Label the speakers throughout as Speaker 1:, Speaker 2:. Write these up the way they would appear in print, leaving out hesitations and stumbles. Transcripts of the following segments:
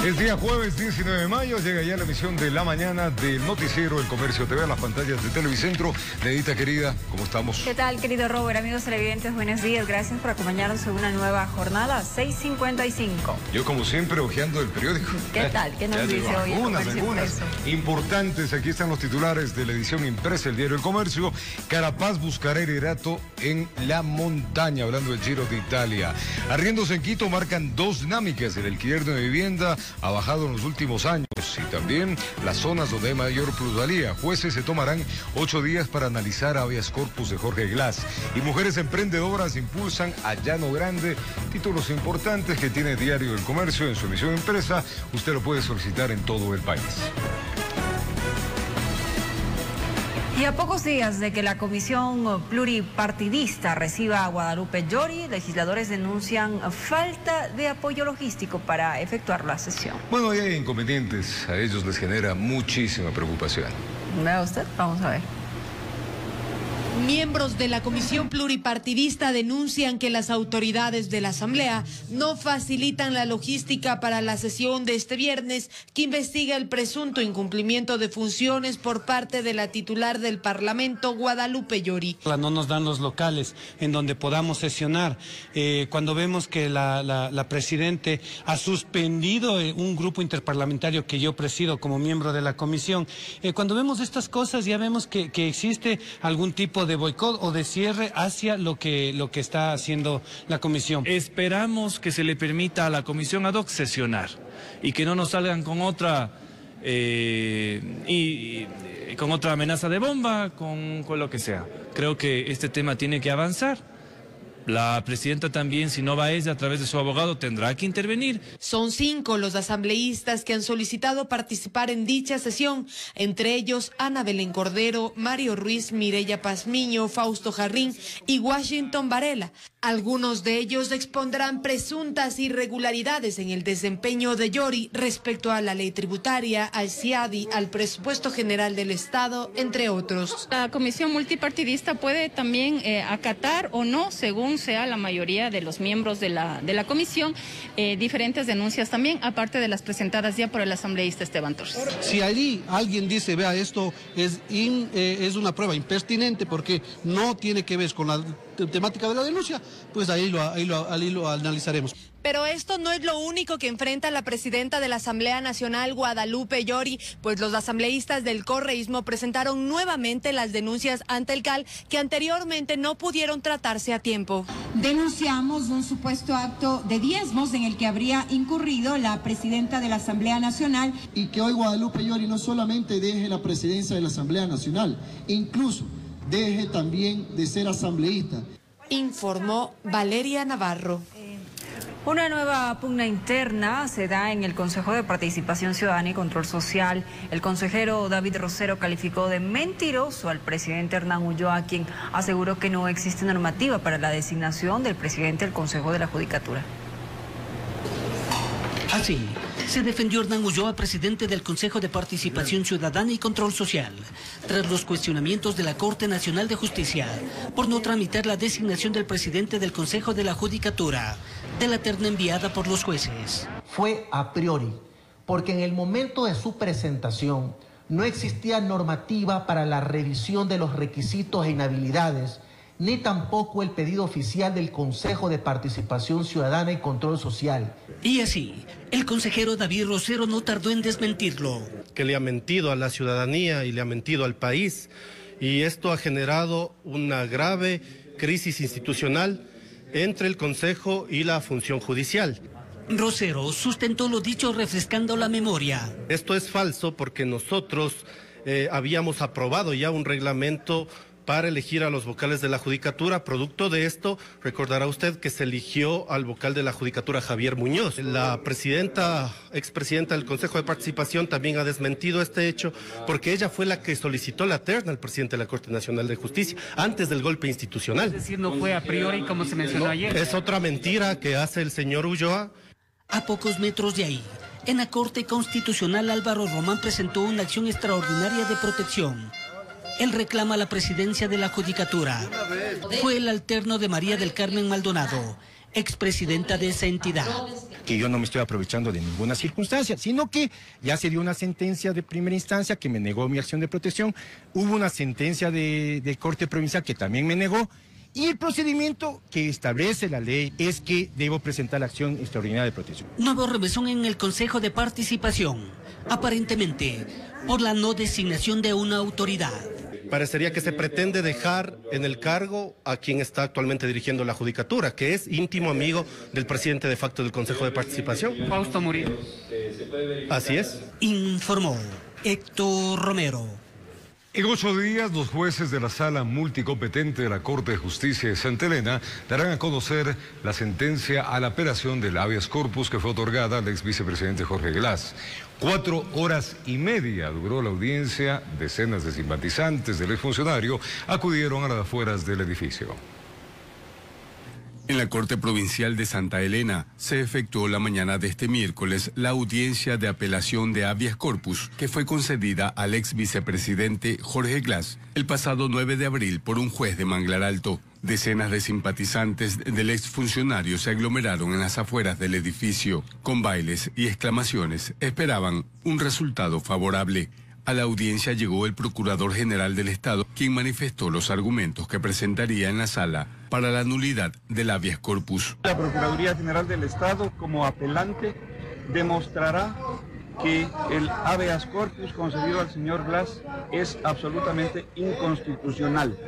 Speaker 1: Es día jueves 19 de mayo, llega ya la emisión de la mañana del noticiero El Comercio TV a las pantallas de Televicentro. Nedita querida, ¿cómo estamos?
Speaker 2: ¿Qué tal, querido Robert? Amigos televidentes, buenos días. Gracias por acompañarnos en una nueva jornada, 6:55.
Speaker 1: Yo, como siempre, hojeando el periódico.
Speaker 2: ¿Qué tal? ¿Qué nos dice hoy el Comercio
Speaker 1: Algunas importantes. Aquí están los titulares de la edición impresa del diario El Comercio. Carapaz buscará liderato en la montaña, hablando del Giro de Italia. Arriendos en Quito marcan dos dinámicas. El alquiler de vivienda ha bajado en los últimos años y también las zonas donde hay mayor plusvalía. Jueces se tomarán 8 días para analizar habeas corpus de Jorge Glass. Y mujeres emprendedoras impulsan a Llano Grande. Títulos importantes que tiene Diario El Comercio en su emisión impresa. Usted lo puede solicitar en todo el país.
Speaker 2: Y a pocos días de que la comisión pluripartidista reciba a Guadalupe Llori, legisladores denuncian falta de apoyo logístico para efectuar la sesión.
Speaker 1: Bueno, ahí hay inconvenientes, a ellos les genera muchísima preocupación.
Speaker 2: ¿Vea usted? Vamos a ver.
Speaker 3: Miembros de la Comisión Pluripartidista denuncian que las autoridades de la Asamblea no facilitan la logística para la sesión de este viernes que investiga el presunto incumplimiento de funciones por parte de la titular del Parlamento, Guadalupe Llori.
Speaker 4: No nos dan los locales en donde podamos sesionar. Cuando vemos que la Presidente ha suspendido un grupo interparlamentario que yo presido como miembro de la comisión, cuando vemos estas cosas ya vemos que existe algún tipo de boicot o de cierre hacia lo que está haciendo la comisión.
Speaker 5: Esperamos que se le permita a la comisión ad hoc sesionar y que no nos salgan con otra con otra amenaza de bomba, con lo que sea. Creo que este tema tiene que avanzar. La presidenta también, si no va ella a través de su abogado, tendrá que intervenir.
Speaker 3: Son 5 los asambleístas que han solicitado participar en dicha sesión, entre ellos Ana Belén Cordero, Mario Ruiz, Mireya Pazmiño, Fausto Jarrín y Washington Varela. Algunos de ellos expondrán presuntas irregularidades en el desempeño de Llori respecto a la ley tributaria, al CIADI, al presupuesto general del Estado, entre otros.
Speaker 6: La comisión multipartidista puede también acatar o no, según sea la mayoría de los miembros de la comisión, diferentes denuncias también, aparte de las presentadas ya por el asambleísta Esteban Torres.
Speaker 7: Si allí alguien dice, vea, esto es una prueba impertinente porque no tiene que ver con la temática de la denuncia, pues ahí lo analizaremos.
Speaker 3: Pero esto no es lo único que enfrenta la presidenta de la Asamblea Nacional, Guadalupe Llori, pues los asambleístas del correísmo presentaron nuevamente las denuncias ante el CAL que anteriormente no pudieron tratarse a tiempo.
Speaker 8: Denunciamos un supuesto acto de diezmos en el que habría incurrido la presidenta de la Asamblea Nacional.
Speaker 9: Y que hoy Guadalupe Llori no solamente deje la presidencia de la Asamblea Nacional, incluso deje también de ser asambleísta.
Speaker 3: Informó Valeria Navarro.
Speaker 2: Una nueva pugna interna se da en el Consejo de Participación Ciudadana y Control Social. El consejero David Rosero calificó de mentiroso al presidente Hernán Ulloa, quien aseguró que no existe normativa para la designación del presidente del Consejo de la Judicatura.
Speaker 10: Así, se defendió Hernán Ulloa, presidente del Consejo de Participación Ciudadana y Control Social, tras los cuestionamientos de la Corte Nacional de Justicia por no tramitar la designación del presidente del Consejo de la Judicatura de la terna enviada por los jueces.
Speaker 11: Fue a priori, porque en el momento de su presentación no existía normativa para la revisión de los requisitos e inhabilidades, ni tampoco el pedido oficial del Consejo de Participación Ciudadana y Control Social.
Speaker 10: Y así, el consejero David Rosero no tardó en desmentirlo.
Speaker 12: Que le ha mentido a la ciudadanía y le ha mentido al país, y esto ha generado una grave crisis institucional entre el Consejo y la función judicial.
Speaker 10: Rosero sustentó lo dicho refrescando la memoria.
Speaker 12: Esto es falso porque nosotros habíamos aprobado ya un reglamento para elegir a los vocales de la Judicatura. Producto de esto, recordará usted que se eligió al vocal de la Judicatura, Javier Muñoz. La expresidenta del Consejo de Participación también ha desmentido este hecho porque ella fue la que solicitó la terna al presidente de la Corte Nacional de Justicia antes del golpe institucional.
Speaker 13: Es decir, no fue a priori como se mencionó ayer.
Speaker 12: Es otra mentira que hace el señor Ulloa.
Speaker 10: A pocos metros de ahí, en la Corte Constitucional, Álvaro Román presentó una acción extraordinaria de protección. Él reclama la presidencia de la Judicatura. Fue el alterno de María del Carmen Maldonado, expresidenta de esa entidad.
Speaker 14: que yo no me estoy aprovechando de ninguna circunstancia, sino que ya se dio una sentencia de primera instancia que me negó mi acción de protección, hubo una sentencia de Corte Provincial que también me negó, y el procedimiento que establece la ley es que debo presentar la acción extraordinaria de protección.
Speaker 10: Nuevo remesón en el Consejo de Participación, aparentemente por la no designación de una autoridad.
Speaker 12: Parecería que se pretende dejar en el cargo a quien está actualmente dirigiendo la judicatura, que es íntimo amigo del presidente de facto del Consejo de Participación.
Speaker 13: Fausto Murillo.
Speaker 12: Así es.
Speaker 10: Informó Héctor Romero.
Speaker 1: En 8 días, los jueces de la Sala Multicompetente de la Corte de Justicia de Santa Elena darán a conocer la sentencia a la apelación del habeas corpus que fue otorgada al ex vicepresidente Jorge Glass. 4 horas y media duró la audiencia. Decenas de simpatizantes del exfuncionario acudieron a las afueras del edificio.
Speaker 15: En la Corte Provincial de Santa Elena se efectuó la mañana de este miércoles la audiencia de apelación de habeas corpus que fue concedida al ex vicepresidente Jorge Glass el pasado 9 de abril por un juez de Manglar Alto. Decenas de simpatizantes del exfuncionario se aglomeraron en las afueras del edificio. Con bailes y exclamaciones esperaban un resultado favorable. A la audiencia llegó el Procurador General del Estado, quien manifestó los argumentos que presentaría en la sala para la nulidad del habeas corpus.
Speaker 16: La Procuraduría General del Estado, como apelante, demostrará que el habeas corpus concedido al señor Glass es absolutamente inconstitucional.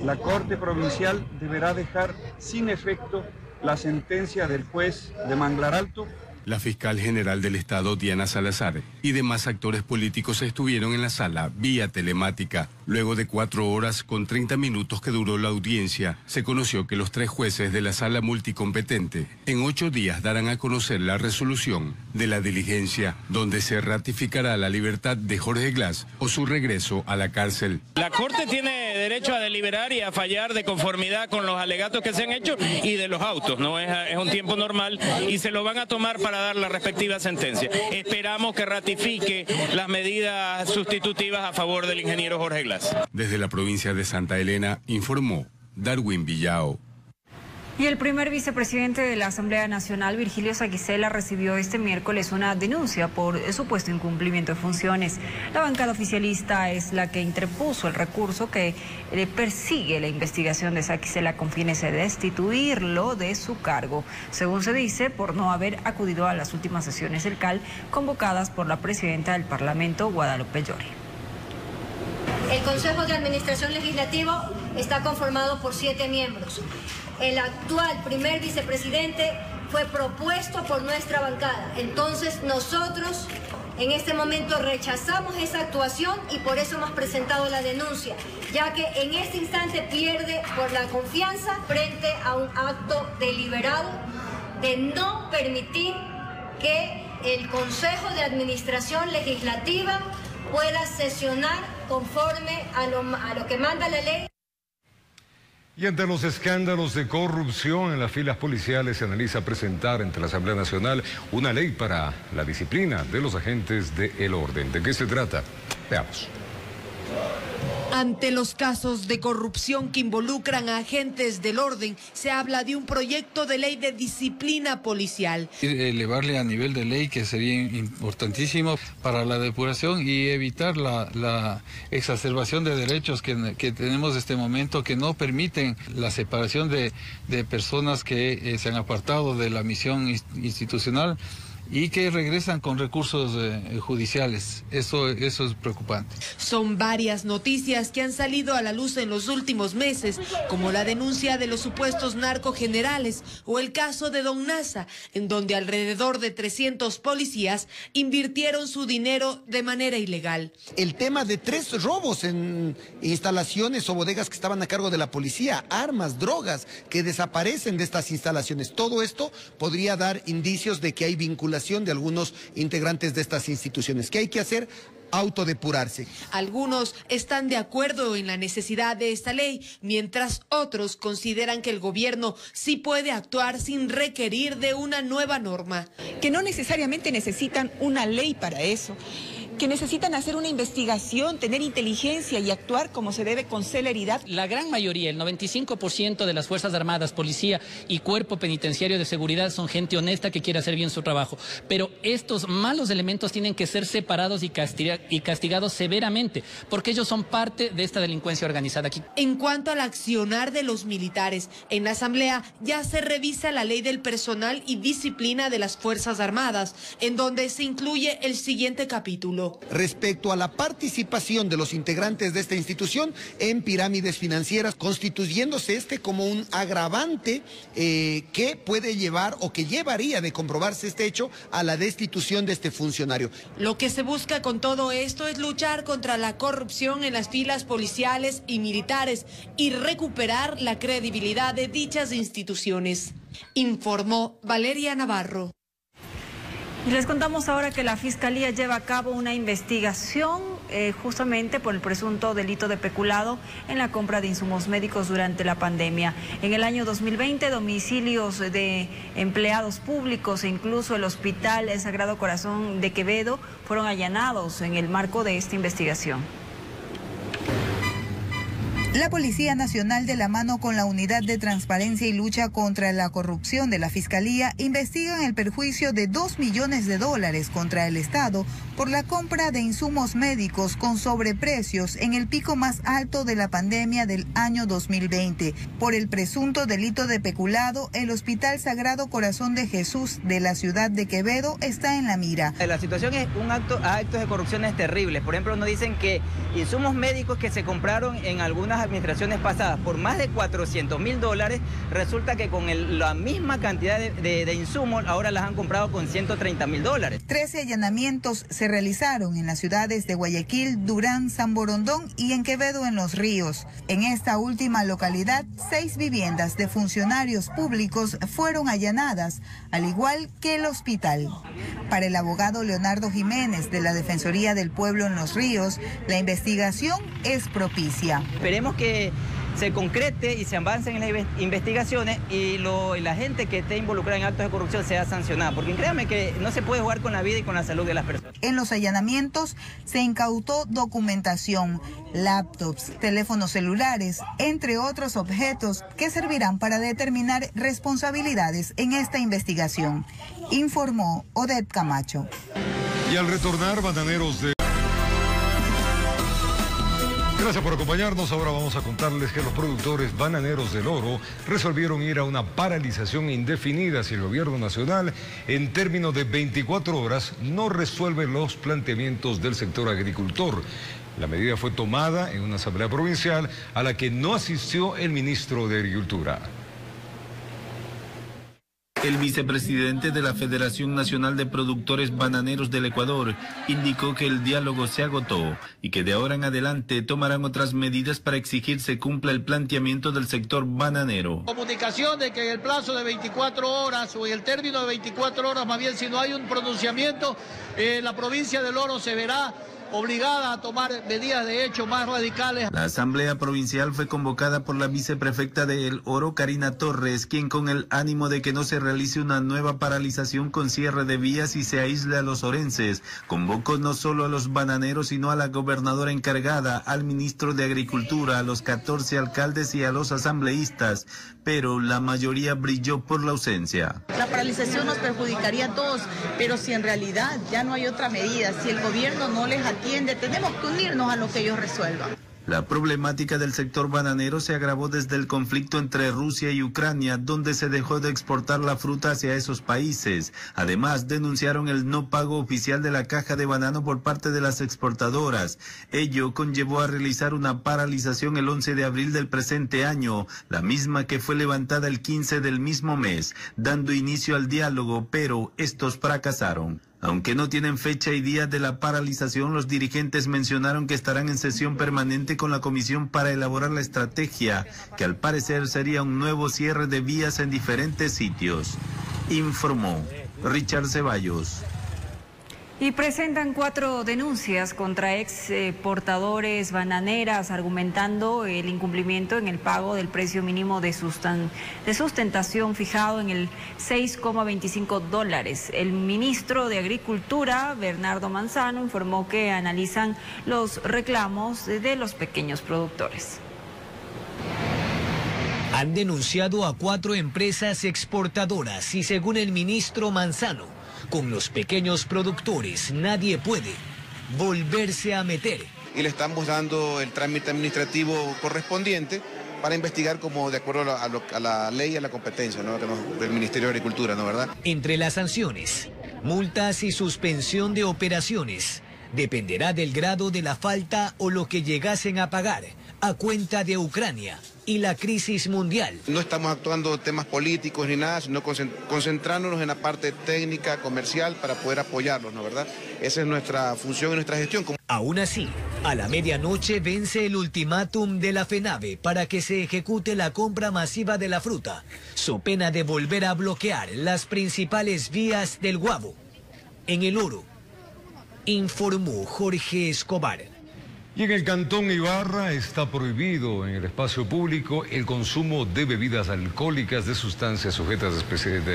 Speaker 16: La Corte Provincial deberá dejar sin efecto la sentencia del juez de Manglar Alto.
Speaker 15: La fiscal general del Estado, Diana Salazar, y demás actores políticos estuvieron en la sala vía telemática. Luego de 4 horas con 30 minutos que duró la audiencia, se conoció que los 3 jueces de la sala multicompetente en 8 días darán a conocer la resolución de la diligencia, donde se ratificará la libertad de Jorge Glass o su regreso a la cárcel.
Speaker 17: La Corte tiene derecho a deliberar y a fallar de conformidad con los alegatos que se han hecho y de los autos, ¿no? Es un tiempo normal y se lo van a tomar para dar la respectiva sentencia. Esperamos que ratifique las medidas sustitutivas a favor del ingeniero Jorge Glass.
Speaker 15: Desde la provincia de Santa Elena informó Darwin Villao.
Speaker 2: Y el primer vicepresidente de la Asamblea Nacional, Virgilio Saquicela, recibió este miércoles una denuncia por supuesto incumplimiento de funciones. La bancada oficialista es la que interpuso el recurso que persigue la investigación de Saquicela con fines de destituirlo de su cargo, según se dice, por no haber acudido a las últimas sesiones del CAL convocadas por la presidenta del Parlamento, Guadalupe Llori.
Speaker 18: El Consejo de Administración Legislativo está conformado por 7 miembros. El actual primer vicepresidente fue propuesto por nuestra bancada. Entonces nosotros en este momento rechazamos esa actuación y por eso hemos presentado la denuncia, ya que en este instante pierde por la confianza frente a un acto deliberado de no permitir que el Consejo de Administración Legislativa pueda sesionar conforme a lo que manda la ley.
Speaker 1: Y ante los escándalos de corrupción en las filas policiales se analiza presentar ante la Asamblea Nacional una ley para la disciplina de los agentes del orden. ¿De qué se trata? Veamos.
Speaker 3: Ante los casos de corrupción que involucran a agentes del orden, se habla de un proyecto de ley de disciplina policial.
Speaker 19: Elevarle a nivel de ley, que sería importantísimo para la depuración y evitar la exacerbación de derechos que tenemos en este momento, que no permiten la separación de personas que se han apartado de la misión institucional y que regresan con recursos judiciales. Eso es preocupante.
Speaker 3: Son varias noticias que han salido a la luz en los últimos meses, como la denuncia de los supuestos narcogenerales o el caso de Don Nasa, en donde alrededor de 300 policías invirtieron su dinero de manera ilegal.
Speaker 20: El tema de 3 robos en instalaciones o bodegas que estaban a cargo de la policía, armas, drogas que desaparecen de estas instalaciones. Todo esto podría dar indicios de que hay vinculación de algunos integrantes de estas instituciones. ¿Qué hay que hacer? Autodepurarse.
Speaker 3: Algunos están de acuerdo en la necesidad de esta ley, mientras otros consideran que el gobierno sí puede actuar sin requerir de una nueva norma.
Speaker 21: Que no necesariamente necesitan una ley para eso. que necesitan hacer una investigación, tener inteligencia y actuar como se debe con celeridad.
Speaker 10: La gran mayoría, el 95% de las Fuerzas Armadas, Policía y Cuerpo Penitenciario de Seguridad son gente honesta que quiere hacer bien su trabajo. Pero estos malos elementos tienen que ser separados y castigados severamente, porque ellos son parte de esta delincuencia organizada aquí.
Speaker 3: En cuanto al accionar de los militares, en la Asamblea ya se revisa la ley del personal y disciplina de las Fuerzas Armadas, en donde se incluye el siguiente capítulo.
Speaker 20: Respecto a la participación de los integrantes de esta institución en pirámides financieras, constituyéndose como un agravante que puede llevar o que llevaría de comprobarse este hecho a la destitución de este funcionario.
Speaker 3: Lo que se busca con todo esto es luchar contra la corrupción en las filas policiales y militares y recuperar la credibilidad de dichas instituciones, informó Valeria Navarro.
Speaker 2: Y les contamos ahora que la Fiscalía lleva a cabo una investigación justamente por el presunto delito de peculado en la compra de insumos médicos durante la pandemia. En el año 2020, domicilios de empleados públicos e incluso el Hospital Sagrado Corazón de Quevedo fueron allanados en el marco de esta investigación.
Speaker 22: La Policía Nacional, de la mano con la Unidad de Transparencia y Lucha contra la Corrupción de la Fiscalía, investigan el perjuicio de $2 millones contra el Estado por la compra de insumos médicos con sobreprecios en el pico más alto de la pandemia del año 2020. Por el presunto delito de peculado, el Hospital Sagrado Corazón de Jesús de la ciudad de Quevedo está en la mira.
Speaker 23: La situación es actos de corrupción terribles. Por ejemplo, nos dicen que insumos médicos que se compraron en algunas administraciones pasadas por más de $400.000, resulta que con la misma cantidad de insumos ahora las han comprado con $130.000.
Speaker 22: 13 allanamientos se realizaron en las ciudades de Guayaquil, Durán, San Borondón y en Quevedo en Los Ríos. En esta última localidad, 6 viviendas de funcionarios públicos fueron allanadas, al igual que el hospital. Para el abogado Leonardo Jiménez de la Defensoría del Pueblo en Los Ríos, la investigación es propicia.
Speaker 23: Esperemos que se concrete y se avance en las investigaciones y la gente que esté involucrada en actos de corrupción sea sancionada, porque créanme que no se puede jugar con la vida y con la salud de las personas.
Speaker 22: En los allanamientos se incautó documentación, laptops, teléfonos celulares, entre otros objetos que servirán para determinar responsabilidades en esta investigación, informó Odette Camacho.
Speaker 1: Y al retornar, bananeros de... Gracias por acompañarnos. Ahora vamos a contarles que los productores bananeros del Oro resolvieron ir a una paralización indefinida si el gobierno nacional, en términos de 24 horas, no resuelve los planteamientos del sector agricultor. La medida fue tomada en una asamblea provincial a la que no asistió el ministro de Agricultura.
Speaker 24: El vicepresidente de la Federación Nacional de Productores Bananeros del Ecuador indicó que el diálogo se agotó y que de ahora en adelante tomarán otras medidas para exigir se cumpla el planteamiento del sector bananero.
Speaker 7: Comunicación de que en el plazo de 24 horas o en el término de 24 horas, más bien si no hay un pronunciamiento, la provincia del Oro se verá obligada a tomar medidas de hecho más radicales.
Speaker 24: La asamblea provincial fue convocada por la viceprefecta de El Oro, Karina Torres, quien con el ánimo de que no se realice una nueva paralización con cierre de vías y se aísle a los orenses, convocó no solo a los bananeros sino a la gobernadora encargada, al ministro de Agricultura, a los 14 alcaldes y a los asambleístas, pero la mayoría brilló por la ausencia.
Speaker 25: La paralización nos perjudicaría a todos, pero si en realidad ya no hay otra medida, si el gobierno no les atiende, tenemos que unirnos a lo que ellos resuelvan.
Speaker 24: La problemática del sector bananero se agravó desde el conflicto entre Rusia y Ucrania, donde se dejó de exportar la fruta hacia esos países. Además, denunciaron el no pago oficial de la caja de banano por parte de las exportadoras. Ello conllevó a realizar una paralización el 11 de abril del presente año, la misma que fue levantada el 15 del mismo mes, dando inicio al diálogo, pero estos fracasaron. Aunque no tienen fecha y día de la paralización, los dirigentes mencionaron que estarán en sesión permanente con la comisión para elaborar la estrategia, que al parecer sería un nuevo cierre de vías en diferentes sitios. Informó Richard Ceballos.
Speaker 2: Y presentan 4 denuncias contra exportadores bananeras argumentando el incumplimiento en el pago del precio mínimo de sustentación fijado en el $6,25. El ministro de Agricultura, Bernardo Manzano, informó que analizan los reclamos de los pequeños productores.
Speaker 4: Han denunciado a 4 empresas exportadoras y según el ministro Manzano, con los pequeños productores nadie puede volverse a meter.
Speaker 5: Y le estamos dando el trámite administrativo correspondiente para investigar como de acuerdo a la ley y a la competencia, ¿no?, del Ministerio de Agricultura, ¿no, verdad?
Speaker 4: Entre las sanciones, multas y suspensión de operaciones, dependerá del grado de la falta o lo que llegasen a pagar a cuenta de Ucrania y la crisis mundial.
Speaker 5: No estamos actuando temas políticos ni nada, sino concentrándonos en la parte técnica, comercial, para poder apoyarlos, ¿no, verdad? Esa es nuestra función y nuestra gestión.
Speaker 4: Aún así, a la medianoche vence el ultimátum de la FENAVE para que se ejecute la compra masiva de la fruta, so pena de volver a bloquear las principales vías del Guavo. En El Oro, informó Jorge Escobar.
Speaker 1: Y en el Cantón Ibarra está prohibido en el espacio público el consumo de bebidas alcohólicas, de sustancias sujetas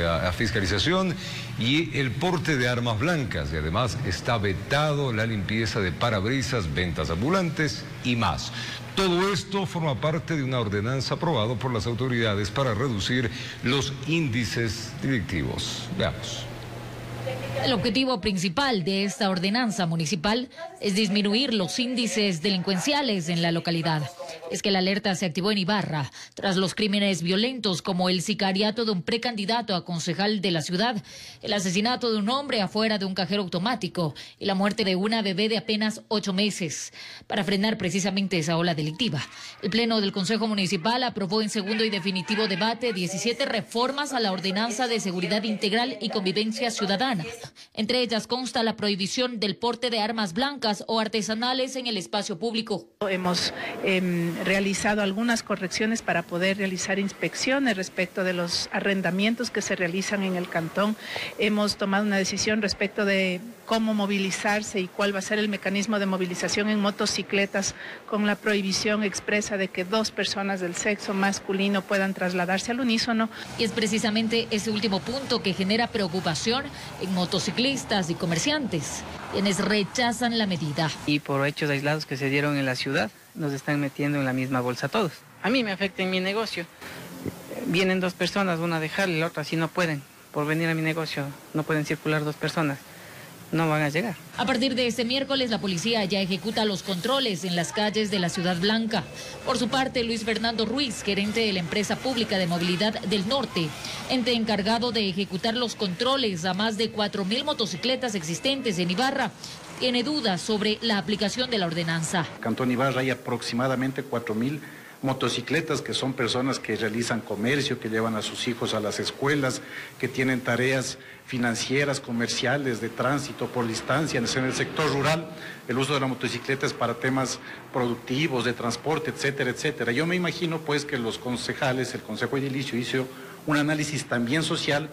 Speaker 1: a fiscalización y el porte de armas blancas. Y además está vetado la limpieza de parabrisas, ventas ambulantes y más. Todo esto forma parte de una ordenanza aprobada por las autoridades para reducir los índices delictivos. Veamos.
Speaker 6: El objetivo principal de esta ordenanza municipal es disminuir los índices delincuenciales en la localidad. Es que la alerta se activó en Ibarra tras los crímenes violentos como el sicariato de un precandidato a concejal de la ciudad, el asesinato de un hombre afuera de un cajero automático y la muerte de una bebé de apenas 8 meses. Para frenar precisamente esa ola delictiva, el Pleno del Consejo Municipal aprobó en segundo y definitivo debate 17 reformas a la Ordenanza de Seguridad Integral y Convivencia Ciudadana. Entre ellas consta la prohibición del porte de armas blancas o artesanales en el espacio público.
Speaker 8: Hemos realizado algunas correcciones para poder realizar inspecciones respecto de los arrendamientos que se realizan en el cantón. Hemos tomado una decisión respecto de cómo movilizarse y cuál va a ser el mecanismo de movilización en motocicletas, con la prohibición expresa de que 2 personas del sexo masculino puedan trasladarse al unísono.
Speaker 6: Y es precisamente ese último punto que genera preocupación en motociclistas y comerciantes, quienes rechazan la medida.
Speaker 23: Y por hechos aislados que se dieron en la ciudad, nos están metiendo en la misma bolsa todos. A mí me afecta en mi negocio. Vienen 2 personas, una a dejarle, la otra si no pueden. Por venir a mi negocio no pueden circular 2 personas. No van a llegar.
Speaker 6: A partir de este miércoles, la policía ya ejecuta los controles en las calles de la Ciudad Blanca. Por su parte, Luis Fernando Ruiz, gerente de la Empresa Pública de Movilidad del Norte, ente encargado de ejecutar los controles a más de 4.000 motocicletas existentes en Ibarra, tiene dudas sobre la aplicación de la ordenanza.
Speaker 9: En Cantón Ibarra hay aproximadamente 4.000 motocicletas, que son personas que realizan comercio, que llevan a sus hijos a las escuelas, que tienen tareas financieras, comerciales, de tránsito por distancia. En el sector rural, el uso de la motocicleta es para temas productivos, de transporte, etcétera, etcétera. Yo me imagino pues que los concejales, el Consejo Edilicio hizo un análisis también social.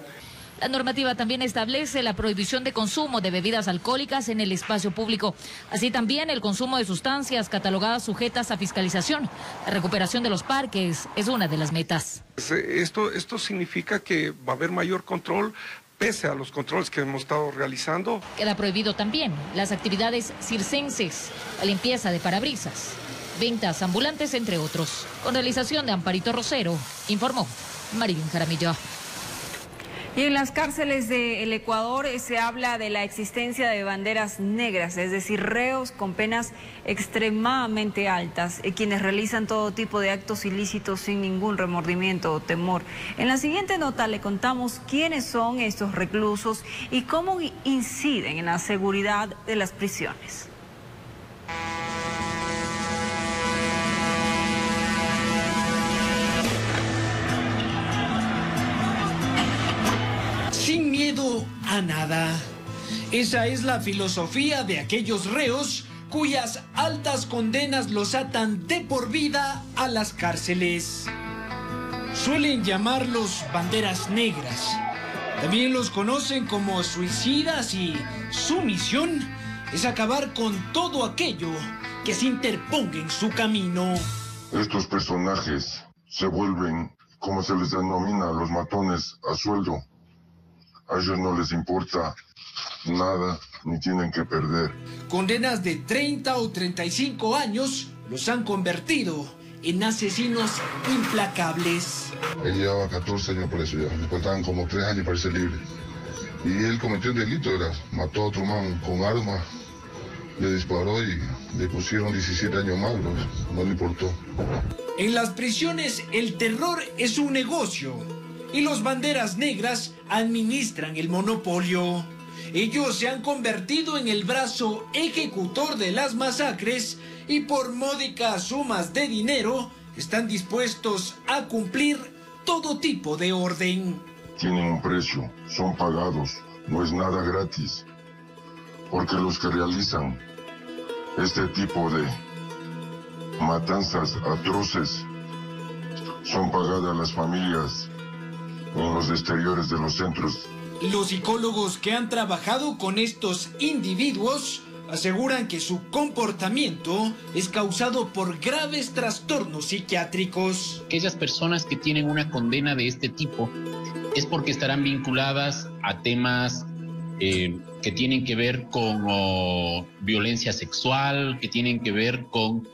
Speaker 6: La normativa también establece la prohibición de consumo de bebidas alcohólicas en el espacio público, así también el consumo de sustancias catalogadas sujetas a fiscalización. La recuperación de los parques es una de las metas.
Speaker 26: Esto significa que va a haber mayor control, pese a los controles que hemos estado realizando.
Speaker 6: Queda prohibido también las actividades circenses, la limpieza de parabrisas, ventas ambulantes, entre otros. Con realización de Amparito Rosero, informó Marilyn Jaramillo.
Speaker 2: Y en las cárceles del Ecuador se habla de la existencia de banderas negras, es decir, reos con penas extremadamente altas, quienes realizan todo tipo de actos ilícitos sin ningún remordimiento o temor. En la siguiente nota le contamos quiénes son estos reclusos y cómo inciden en la seguridad de las prisiones.
Speaker 27: Sin miedo a nada. Esa es la filosofía de aquellos reos cuyas altas condenas los atan de por vida a las cárceles. Suelen llamarlos banderas negras, También los conocen como suicidas y su misión es acabar con todo aquello que se interponga en su camino.
Speaker 11: Estos personajes se vuelven, como se les denomina, los matones a sueldo. A ellos no les importa nada ni tienen que perder.
Speaker 27: Condenas de 30 o 35 años los han convertido en asesinos implacables.
Speaker 11: Él llevaba 14 años preso ya, le faltaban como 3 años para ser libre. Y él cometió un delito, mató a otro man con arma, le disparó y le pusieron 17 años más, no le importó.
Speaker 27: En las prisiones el terror es un negocio y los banderas negras administran el monopolio. Ellos se han convertido en el brazo ejecutor de las masacres y por módicas sumas de dinero están dispuestos a cumplir todo tipo de orden.
Speaker 11: Tienen un precio, son pagados, no es nada gratis. Porque los que realizan este tipo de matanzas atroces son pagadas las familias en los exteriores de los centros.
Speaker 27: Los psicólogos que han trabajado con estos individuos aseguran que su comportamiento es causado por graves trastornos psiquiátricos.
Speaker 12: Aquellas personas que tienen una condena de este tipo es porque estarán vinculadas a temas que tienen que ver con violencia sexual, que tienen que ver con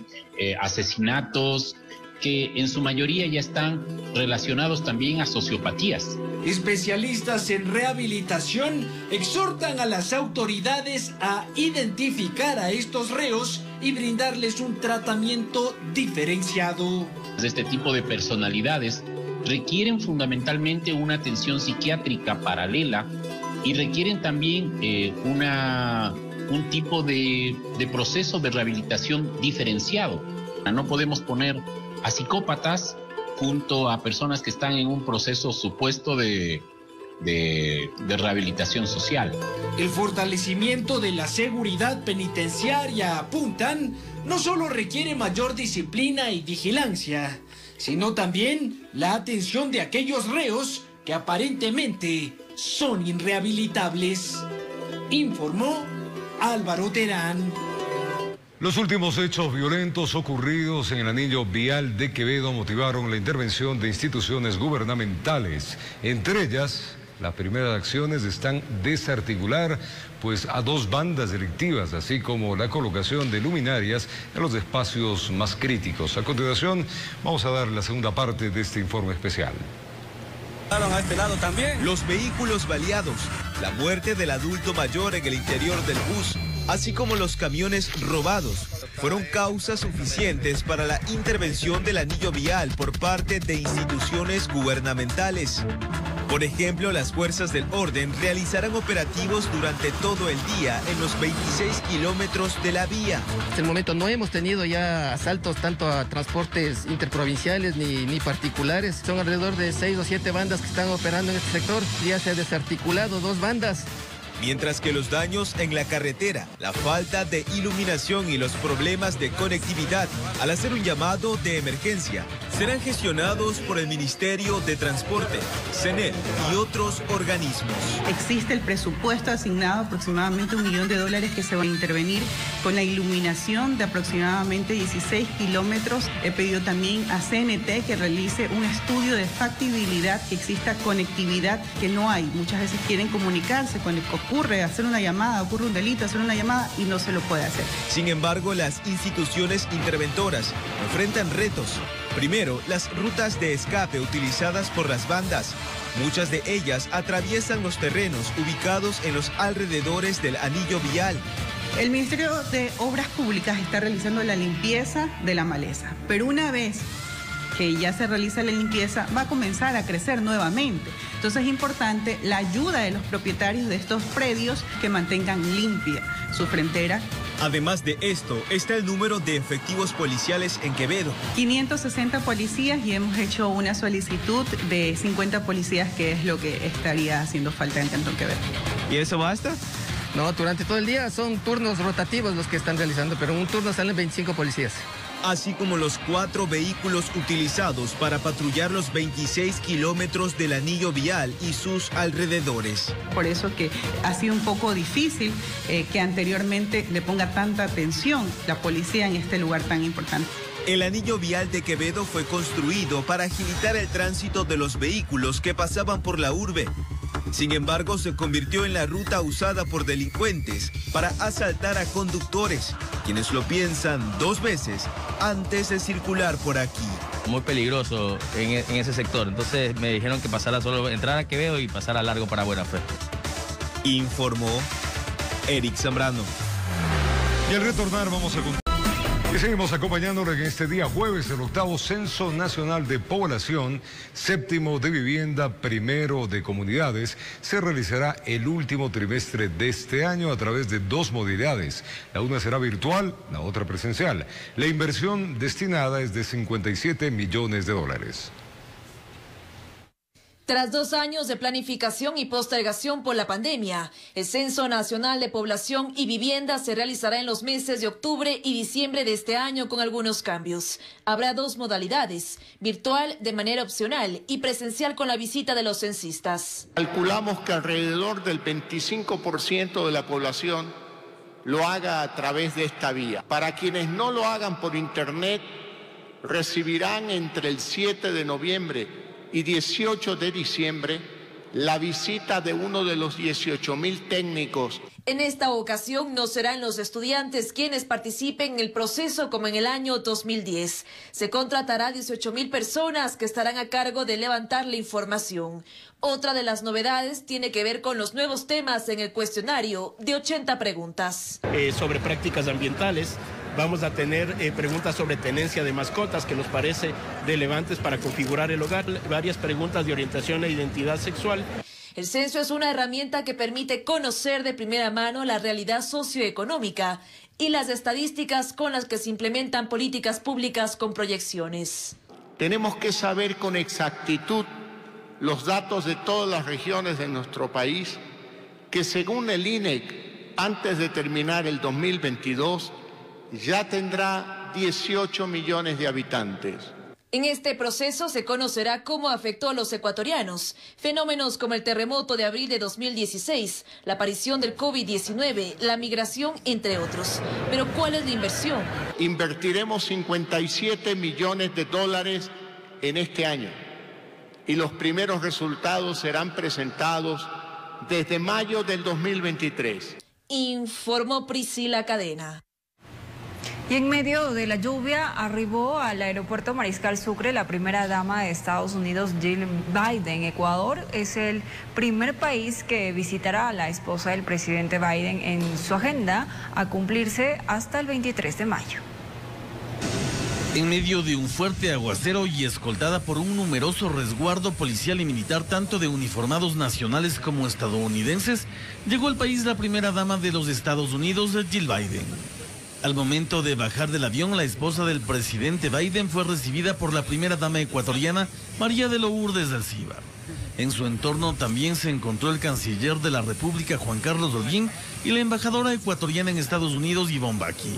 Speaker 12: asesinatos, que en su mayoría ya están relacionados también a sociopatías.
Speaker 27: Especialistas en rehabilitación exhortan a las autoridades a identificar a estos reos y brindarles un tratamiento diferenciado.
Speaker 12: Este tipo de personalidades requieren fundamentalmente una atención psiquiátrica paralela y requieren también un tipo de proceso de rehabilitación diferenciado. No podemos poner a psicópatas junto a personas que están en un proceso supuesto de rehabilitación social.
Speaker 27: El fortalecimiento de la seguridad penitenciaria, apuntan, no solo requiere mayor disciplina y vigilancia, sino también la atención de aquellos reos que aparentemente son irrehabilitables. Informó Álvaro Terán.
Speaker 1: Los últimos hechos violentos ocurridos en el anillo vial de Quevedo motivaron la intervención de instituciones gubernamentales. Entre ellas, las primeras acciones están desarticular a 2 bandas delictivas, así como la colocación de luminarias en los espacios más críticos. A continuación, vamos a dar la segunda parte de este informe especial.
Speaker 13: A este lado también. Los vehículos baleados, la muerte del adulto mayor en el interior del bus, así como los camiones robados, fueron causas suficientes para la intervención del anillo vial por parte de instituciones gubernamentales. Por ejemplo, las fuerzas del orden realizarán operativos durante todo el día en los 26 kilómetros de la vía.
Speaker 14: Hasta el momento no hemos tenido ya asaltos tanto a transportes interprovinciales ni particulares. Son alrededor de 6 o 7 bandas que están operando en este sector. Ya se ha desarticulado 2 bandas.
Speaker 13: Mientras que los daños en la carretera, la falta de iluminación y los problemas de conectividad al hacer un llamado de emergencia serán gestionados por el Ministerio de Transporte, CENEL y otros organismos.
Speaker 25: Existe el presupuesto asignado aproximadamente $1 millón que se va a intervenir con la iluminación de aproximadamente 16 kilómetros. He pedido también a CNT que realice un estudio de factibilidad, que exista conectividad que no hay. Muchas veces quieren comunicarse con el ocurre hacer una llamada, ocurre un delito, hacer una llamada y no se lo puede hacer.
Speaker 13: Sin embargo, las instituciones interventoras enfrentan retos. Primero, las rutas de escape utilizadas por las bandas. Muchas de ellas atraviesan los terrenos ubicados en los alrededores del anillo vial.
Speaker 25: El Ministerio de Obras Públicas está realizando la limpieza de la maleza, pero una vez que ya se realiza la limpieza, va a comenzar a crecer nuevamente. Entonces es importante la ayuda de los propietarios de estos predios que mantengan limpia su frontera.
Speaker 13: Además de esto, está el número de efectivos policiales en Quevedo.
Speaker 25: 560 policías y hemos hecho una solicitud de 50 policías, que es lo que estaría haciendo falta en Cantón Quevedo.
Speaker 13: ¿Y eso basta?
Speaker 14: No, durante todo el día son turnos rotativos los que están realizando, pero en un turno salen 25 policías.
Speaker 13: así como los 4 vehículos utilizados para patrullar los 26 kilómetros del anillo vial y sus alrededores.
Speaker 25: Por eso que ha sido un poco difícil que anteriormente le ponga tanta atención la policía en este lugar tan importante.
Speaker 13: El anillo vial de Quevedo fue construido para agilitar el tránsito de los vehículos que pasaban por la urbe. Sin embargo, se convirtió en la ruta usada por delincuentes para asaltar a conductores, quienes lo piensan 2 veces antes de circular por aquí.
Speaker 10: Muy peligroso en ese sector, entonces me dijeron que pasara solo, entrar a Quevedo y pasar a largo para Buena Fe.
Speaker 13: Informó Eric Zambrano.
Speaker 1: Y al retornar vamos a continuar. Y seguimos acompañándole en este día jueves el 8º Censo Nacional de Población, 7º de Vivienda, 1º de Comunidades. Se realizará el último trimestre de este año a través de 2 modalidades. La una será virtual, la otra presencial. La inversión destinada es de $57 millones.
Speaker 15: Tras 2 años de planificación y postergación por la pandemia, el Censo Nacional de Población y Vivienda se realizará en los meses de octubre y diciembre de este año con algunos cambios. Habrá 2 modalidades, virtual de manera opcional y presencial con la visita de los censistas.
Speaker 16: Calculamos que alrededor del 25% de la población lo haga a través de esta vía. Para quienes no lo hagan por internet, recibirán entre el 7 de noviembre y 18 de diciembre la visita de uno de los 18.000 técnicos.
Speaker 15: En esta ocasión no serán los estudiantes quienes participen en el proceso como en el año 2010. Se contratará 18.000 personas que estarán a cargo de levantar la información. Otra de las novedades tiene que ver con los nuevos temas en el cuestionario de 80 preguntas.
Speaker 17: Sobre prácticas ambientales. Vamos a tener preguntas sobre tenencia de mascotas que nos parece relevantes para configurar el hogar, varias preguntas de orientación e identidad sexual.
Speaker 15: El censo es una herramienta que permite conocer de primera mano la realidad socioeconómica y las estadísticas con las que se implementan políticas públicas con proyecciones.
Speaker 16: Tenemos que saber con exactitud los datos de todas las regiones de nuestro país, que según el INEC, antes de terminar el 2022, ya tendrá 18 millones de habitantes.
Speaker 15: En este proceso se conocerá cómo afectó a los ecuatorianos, fenómenos como el terremoto de abril de 2016, la aparición del COVID-19, la migración, entre otros. Pero ¿cuál es la inversión?
Speaker 16: Invertiremos $57 millones en este año y los primeros resultados serán presentados desde mayo del 2023.
Speaker 15: Informó Priscila Cadena.
Speaker 2: Y en medio de la lluvia arribó al aeropuerto Mariscal Sucre la primera dama de Estados Unidos, Jill Biden. Ecuador es el primer país que visitará a la esposa del presidente Biden en su agenda a cumplirse hasta el 23 de mayo.
Speaker 18: En medio de un fuerte aguacero y escoltada por un numeroso resguardo policial y militar, tanto de uniformados nacionales como estadounidenses, llegó al país la primera dama de los Estados Unidos, Jill Biden. Al momento de bajar del avión, la esposa del presidente Biden fue recibida por la primera dama ecuatoriana, María de Lourdes Alcíbar. En su entorno también se encontró el canciller de la República, Juan Carlos Holguín, y la embajadora ecuatoriana en Estados Unidos, Ivonne Baqui.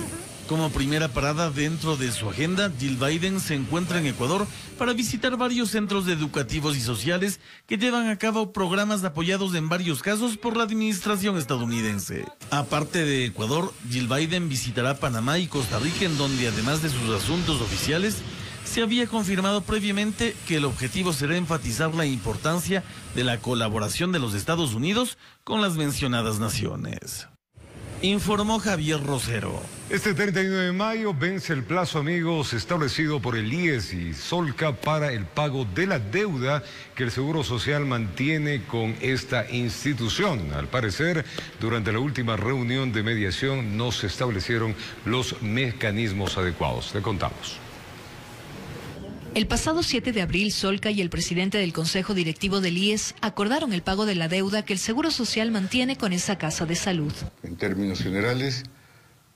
Speaker 18: Como primera parada dentro de su agenda, Jill Biden se encuentra en Ecuador para visitar varios centros educativos y sociales que llevan a cabo programas apoyados en varios casos por la administración estadounidense. Aparte de Ecuador, Jill Biden visitará Panamá y Costa Rica, en donde además de sus asuntos oficiales, se había confirmado previamente que el objetivo será enfatizar la importancia de la colaboración de los Estados Unidos con las mencionadas naciones. Informó Javier Rosero.
Speaker 1: Este 31 de mayo vence el plazo, amigos, establecido por el IES y Solca para el pago de la deuda que el Seguro Social mantiene con esta institución. Al parecer, durante la última reunión de mediación no se establecieron los mecanismos adecuados. Le contamos.
Speaker 19: El pasado 7 de abril, Solca y el presidente del Consejo Directivo del IES acordaron el pago de la deuda que el Seguro Social mantiene con esa casa de salud.
Speaker 21: En términos generales,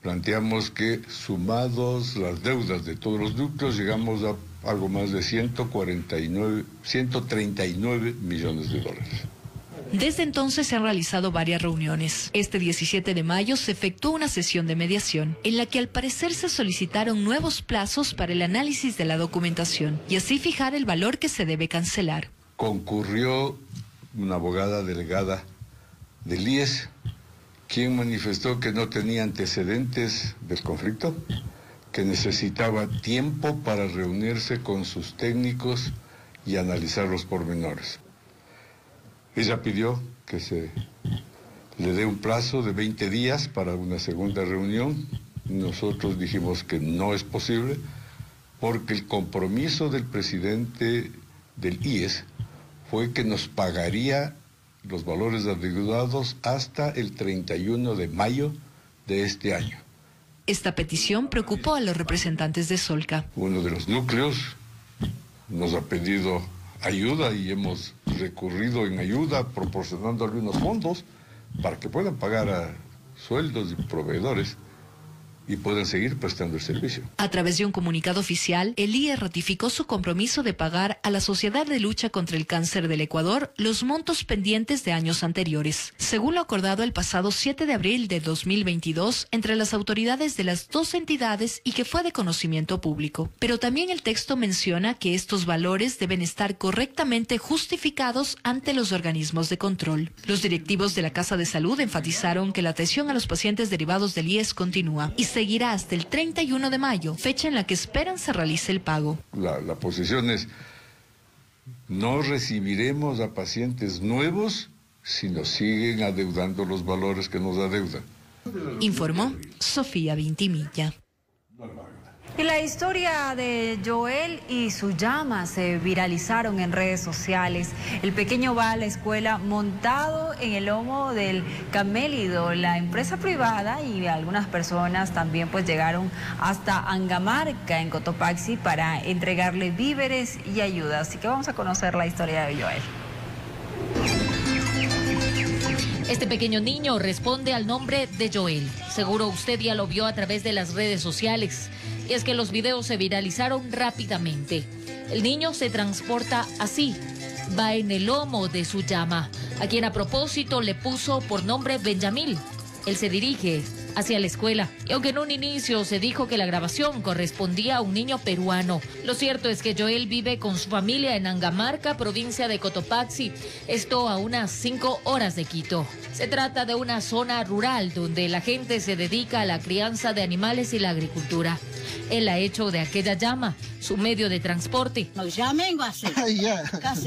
Speaker 21: planteamos que sumados las deudas de todos los ductos, llegamos a algo más de 139 millones de dólares.
Speaker 19: Desde entonces se han realizado varias reuniones. Este 17 de mayo se efectuó una sesión de mediación en la que al parecer se solicitaron nuevos plazos para el análisis de la documentación y así fijar el valor que se debe cancelar.
Speaker 21: Concurrió una abogada delegada del IES, quien manifestó que no tenía antecedentes del conflicto, que necesitaba tiempo para reunirse con sus técnicos y analizar los pormenores. Ella pidió que se le dé un plazo de 20 días para una segunda reunión. Nosotros dijimos que no es posible porque el compromiso del presidente del IES fue que nos pagaría los valores adeudados hasta el 31 de mayo de este año.
Speaker 19: Esta petición preocupó a los representantes de Solca.
Speaker 21: Uno de los núcleos nos ha pedido ayuda y hemos recurrido en ayuda proporcionándole unos fondos para que puedan pagar a sueldos y proveedores y pueden seguir prestando el servicio.
Speaker 19: A través de un comunicado oficial, el IES ratificó su compromiso de pagar a la Sociedad de Lucha contra el Cáncer del Ecuador los montos pendientes de años anteriores, según lo acordado el pasado 7 de abril de 2022 entre las autoridades de las dos entidades y que fue de conocimiento público. Pero también el texto menciona que estos valores deben estar correctamente justificados ante los organismos de control. Los directivos de la Casa de Salud enfatizaron que la atención a los pacientes derivados del IES continúa y seguirá hasta el 31 de mayo, fecha en la que esperan se realice el pago.
Speaker 21: La posición es, no recibiremos a pacientes nuevos si nos siguen adeudando los valores que nos adeudan.
Speaker 19: Informó Sofía Vintimilla.
Speaker 2: Y la historia de Joel y su llama se viralizaron en redes sociales. El pequeño va a la escuela montado en el lomo del camélido. La empresa privada y algunas personas también pues llegaron hasta Angamarca en Cotopaxi para entregarle víveres y ayuda. Así que vamos a conocer la historia de Joel.
Speaker 6: Este pequeño niño responde al nombre de Joel. Seguro usted ya lo vio a través de las redes sociales. Y es que los videos se viralizaron rápidamente. El niño se transporta así. Va en el lomo de su llama, a quien a propósito le puso por nombre Benjamín. Él se dirige hacia la escuela. Y aunque en un inicio se dijo que la grabación correspondía a un niño peruano, lo cierto es que Joel vive con su familia en Angamarca, provincia de Cotopaxi, esto a unas 5 horas de Quito. Se trata de una zona rural donde la gente se dedica a la crianza de animales y la agricultura. Él ha hecho de aquella llama su medio de transporte.
Speaker 3: Nos llamen a hacer.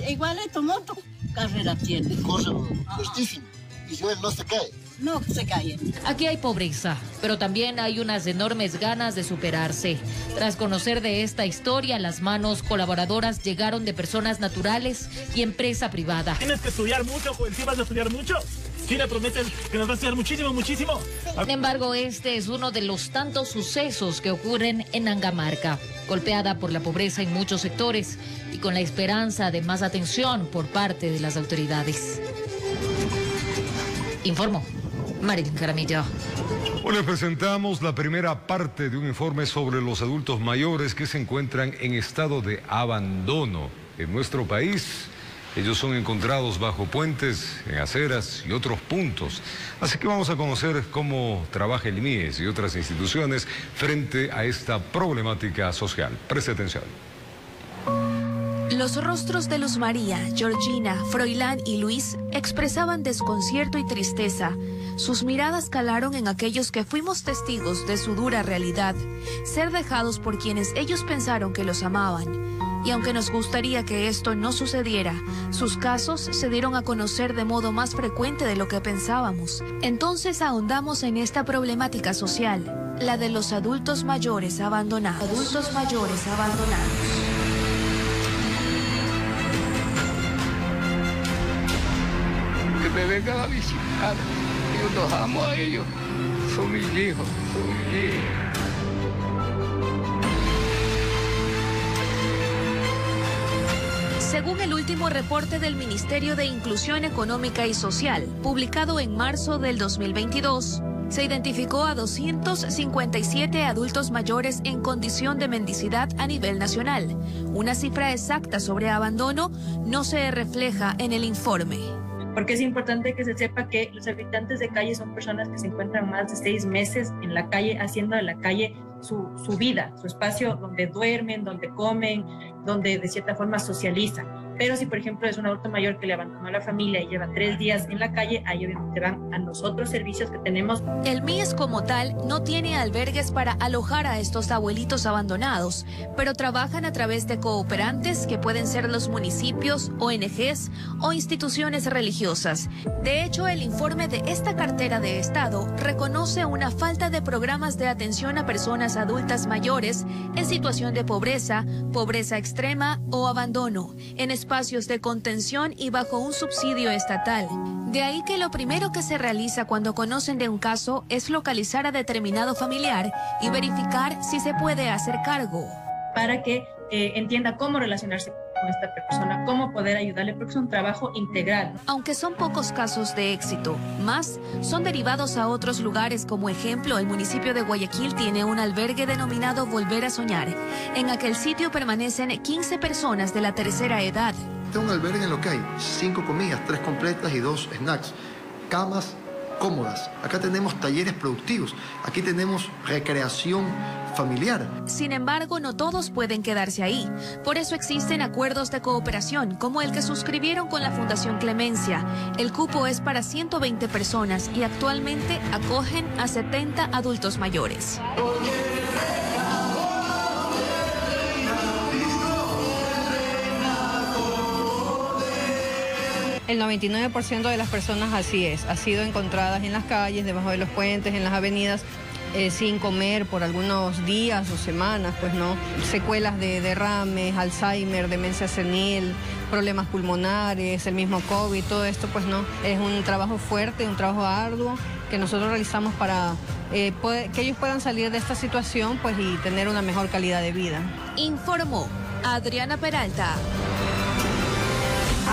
Speaker 3: Igual es tu moto. Carrera tiene.
Speaker 4: Corre justísimo. Y Joel no se cae.
Speaker 3: No se cae.
Speaker 6: Aquí hay pobreza, pero también hay unas enormes ganas de superarse. Tras conocer de esta historia, las manos colaboradoras llegaron de personas naturales y empresa privada.
Speaker 5: Tienes que estudiar mucho, ¿sí vas a estudiar mucho? ¿Sí le prometes que nos vas a estudiar muchísimo, muchísimo?
Speaker 6: Sin embargo, este es uno de los tantos sucesos que ocurren en Angamarca, golpeada por la pobreza en muchos sectores y con la esperanza de más atención por parte de las autoridades. Informó Marilyn Jaramillo.
Speaker 1: Hoy les presentamos la primera parte de un informe sobre los adultos mayores que se encuentran en estado de abandono en nuestro país. Ellos son encontrados bajo puentes, en aceras y otros puntos. Así que vamos a conocer cómo trabaja el MIES y otras instituciones frente a esta problemática social. Preste atención.
Speaker 7: Los rostros de Luz María, Georgina, Froilán y Luis expresaban desconcierto y tristeza. Sus miradas calaron en aquellos que fuimos testigos de su dura realidad, ser dejados por quienes ellos pensaron que los amaban. Y aunque nos gustaría que esto no sucediera, sus casos se dieron a conocer de modo más frecuente de lo que pensábamos. Entonces ahondamos en esta problemática social, la de los adultos mayores abandonados. Adultos mayores abandonados.
Speaker 4: Que me vengan a visitar. Yo los amo a ellos. Son mis hijos, son mis hijos.
Speaker 7: Según el último reporte del Ministerio de Inclusión Económica y Social, publicado en marzo del 2022, se identificó a 257 adultos mayores en condición de mendicidad a nivel nacional. Una cifra exacta sobre abandono no se refleja en el informe.
Speaker 8: porque es importante que se sepa que los habitantes de calle son personas que se encuentran más de 6 meses en la calle, haciendo de la calle su vida, su espacio donde duermen, donde comen, donde de cierta forma socializan. Pero si, por ejemplo, es un adulto mayor que le abandonó a la familia y lleva 3 días en la calle, ahí obviamente van a los otros servicios que tenemos.
Speaker 7: El MIES como tal no tiene albergues para alojar a estos abuelitos abandonados, pero trabajan a través de cooperantes que pueden ser los municipios, ONGs o instituciones religiosas. De hecho, el informe de esta cartera de Estado reconoce una falta de programas de atención a personas adultas mayores en situación de pobreza, pobreza extrema o abandono, en espacios de contención y bajo un subsidio estatal. De ahí que lo primero que se realiza cuando conocen de un caso es localizar a determinado familiar y verificar si se puede hacer cargo.
Speaker 8: Para que entienda cómo relacionarse con esta persona, cómo poder ayudarle, porque es un trabajo integral.
Speaker 7: Aunque son pocos casos de éxito, más son derivados a otros lugares. Como ejemplo, el municipio de Guayaquil tiene un albergue denominado Volver a Soñar. En aquel sitio permanecen 15 personas de la tercera edad.
Speaker 9: Este es un albergue en lo que hay 5 comidas, 3 completas y 2 snacks, camas cómodas. Acá tenemos talleres productivos, aquí tenemos recreación familiar.
Speaker 7: Sin embargo, no todos pueden quedarse ahí. Por eso existen acuerdos de cooperación, como el que suscribieron con la Fundación Clemencia. El cupo es para 120 personas y actualmente acogen a 70 adultos mayores.
Speaker 20: El 99% de las personas así es, ha sido encontradas en las calles, debajo de los puentes, en las avenidas, sin comer por algunos días o semanas, pues no, secuelas de derrames, Alzheimer, demencia senil, problemas pulmonares, el mismo COVID, todo esto pues no, es un trabajo fuerte, un trabajo arduo que nosotros realizamos para que ellos puedan salir de esta situación pues y tener una mejor calidad de vida.
Speaker 7: Informó Adriana Peralta.